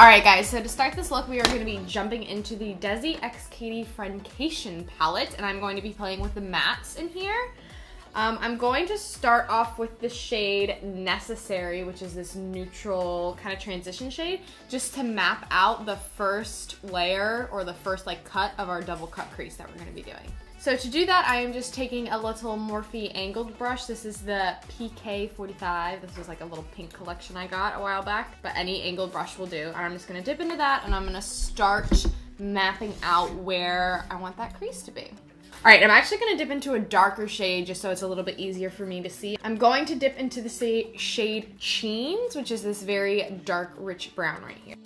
Alright guys, so to start this look, we are going to be jumping into the Desi X Katy Friendcation palette, and I'm going to be playing with the mattes in here. I'm going to start off with the shade Necessary, which is this neutral kind of transition shade, just to map out the first layer, or the first like cut of our double cut crease that we're going to be doing. So to do that, I am just taking a little Morphe angled brush. This is the PK45. This was like a little pink collection I got a while back, but any angled brush will do. And I'm just gonna dip into that, and I'm gonna start mapping out where I want that crease to be. All right, I'm actually gonna dip into a darker shade just so it's a little bit easier for me to see. I'm going to dip into the shade Cheens, which is this very dark, rich brown right here.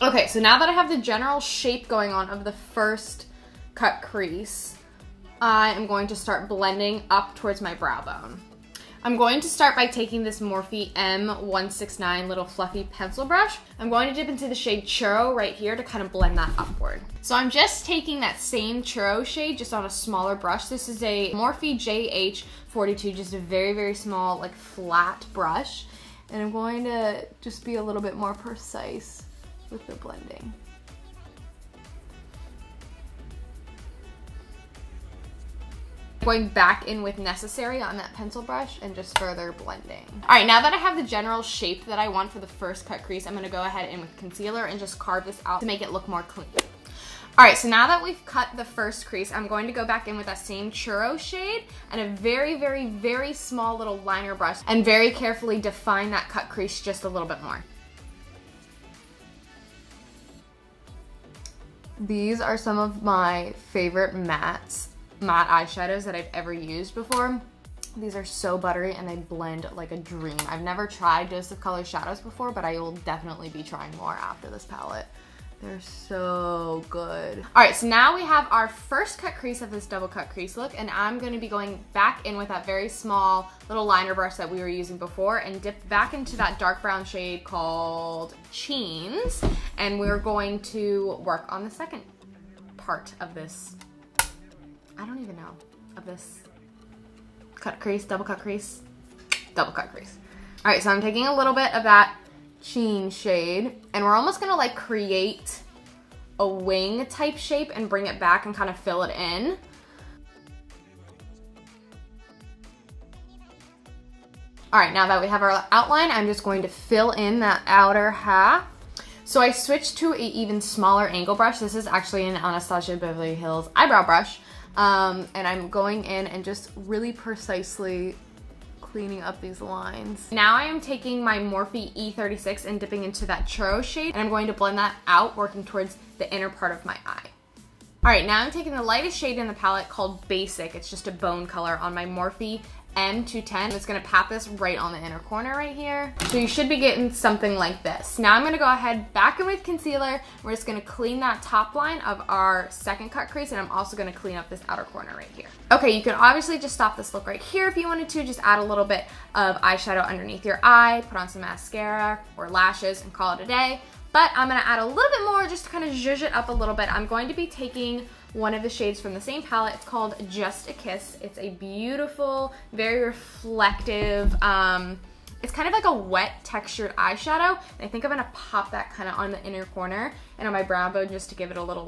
Okay, so now that I have the general shape going on of the first cut crease, I am going to start blending up towards my brow bone. I'm going to start by taking this Morphe M169 little fluffy pencil brush. I'm going to dip into the shade Churro right here to kind of blend that upward. So I'm just taking that same Churro shade just on a smaller brush. This is a Morphe JH42, just a very, very small, like flat brush. And I'm going to just be a little bit more precise with the blending. Going back in with Necessary on that pencil brush and just further blending. All right, now that I have the general shape that I want for the first cut crease, I'm gonna go ahead in with concealer and just carve this out to make it look more clean. All right, so now that we've cut the first crease, I'm going to go back in with that same Churro shade and a very, very, very small little liner brush and very carefully define that cut crease just a little bit more. These are some of my favorite matte eyeshadows that I've ever used before. These are so buttery and they blend like a dream. I've never tried Joseph Color shadows before, but I will definitely be trying more after this palette. They're so good. All right, so now we have our first cut crease of this double cut crease look, and I'm gonna be going back in with that very small little liner brush that we were using before and dip back into that dark brown shade called Cheens, and we're going to work on the second part of this, I don't even know, of this cut crease, double cut crease, double cut crease. All right, so I'm taking a little bit of that Sheen shade, and we're almost gonna like create a wing type shape and bring it back and kind of fill it in. All right, now that we have our outline, I'm just going to fill in that outer half. So I switched to an even smaller angle brush. This is actually an Anastasia Beverly Hills eyebrow brush, and I'm going in and just really precisely cleaning up these lines. Now I am taking my Morphe E36 and dipping into that Churro shade, and I'm going to blend that out, working towards the inner part of my eye. All right, now I'm taking the lightest shade in the palette called Basic. It's just a bone color on my Morphe M210. It's gonna pat this right on the inner corner right here. So you should be getting something like this. Now I'm gonna go ahead back in with concealer. We're just gonna clean that top line of our second cut crease, and I'm also gonna clean up this outer corner right here. Okay, you can obviously just stop this look right here if you wanted to. Just add a little bit of eyeshadow underneath your eye, put on some mascara or lashes, and call it a day. But I'm gonna add a little bit more just to kind of zhuzh it up a little bit. I'm going to be taking one of the shades from the same palette. It's called Just a Kiss. It's a beautiful, very reflective, it's kind of like a wet textured eyeshadow. And I think I'm gonna pop that kind of on the inner corner and on my brow bone just to give it a little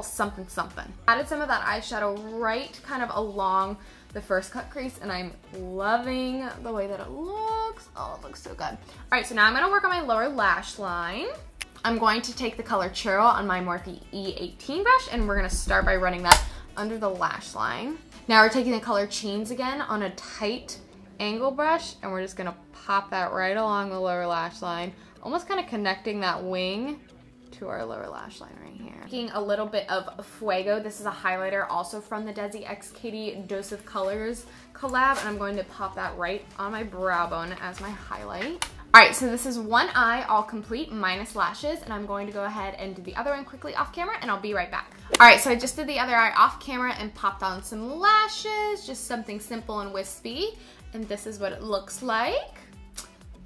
something something. Added some of that eyeshadow right kind of along the first cut crease, and I'm loving the way that it looks. Oh, it looks so good. All right, so now I'm gonna work on my lower lash line. I'm going to take the color Churro on my Morphe E18 brush, and we're gonna start by running that under the lash line. Now we're taking the color Cheens again on a tight angle brush, and we're just gonna pop that right along the lower lash line, almost kind of connecting that wing to our lower lash line right here. Taking a little bit of Fuego. This is a highlighter also from the Desi X Katy Joseph Colors collab, and I'm going to pop that right on my brow bone as my highlight. All right, so this is one eye all complete minus lashes, and I'm going to go ahead and do the other one quickly off camera, and I'll be right back. All right, so I just did the other eye off camera and popped on some lashes, just something simple and wispy, and this is what it looks like.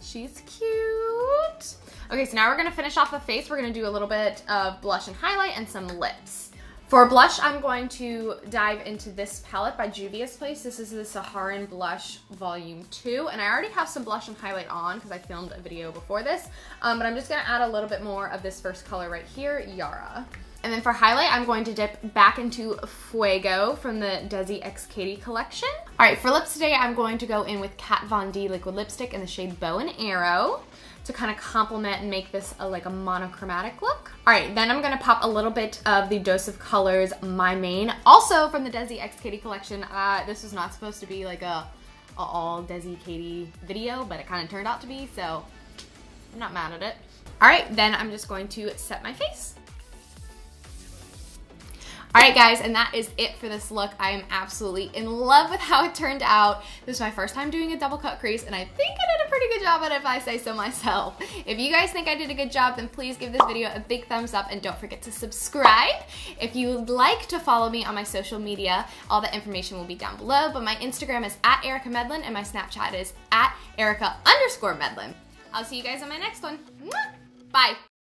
She's cute. Okay, so now we're gonna finish off the face. We're gonna do a little bit of blush and highlight and some lips. For blush, I'm going to dive into this palette by Juvia's Place. This is the Saharan Blush Volume 2, and I already have some blush and highlight on because I filmed a video before this, but I'm just going to add a little bit more of this first color right here, Yara. And then for highlight, I'm going to dip back into Fuego from the Desi X Katie collection. All right, for lips today, I'm going to go in with Kat Von D liquid lipstick in the shade Bow and Arrow to kind of complement and make this like a monochromatic look. All right, then I'm gonna pop a little bit of the Dose of Colors My Main, also from the Desi X Katie collection. This was not supposed to be like a all Desi Katie video, but it kind of turned out to be, so I'm not mad at it. All right, then I'm just going to set my face. All right, guys, and that is it for this look. I am absolutely in love with how it turned out. This is my first time doing a double cut crease, and I think I did a pretty good job at it if I say so myself. If you guys think I did a good job, then please give this video a big thumbs up and don't forget to subscribe. If you'd like to follow me on my social media, all the information will be down below, but my Instagram is @Erika Medlin and my Snapchat is @Erika_Medlin. I'll see you guys on my next one. Bye.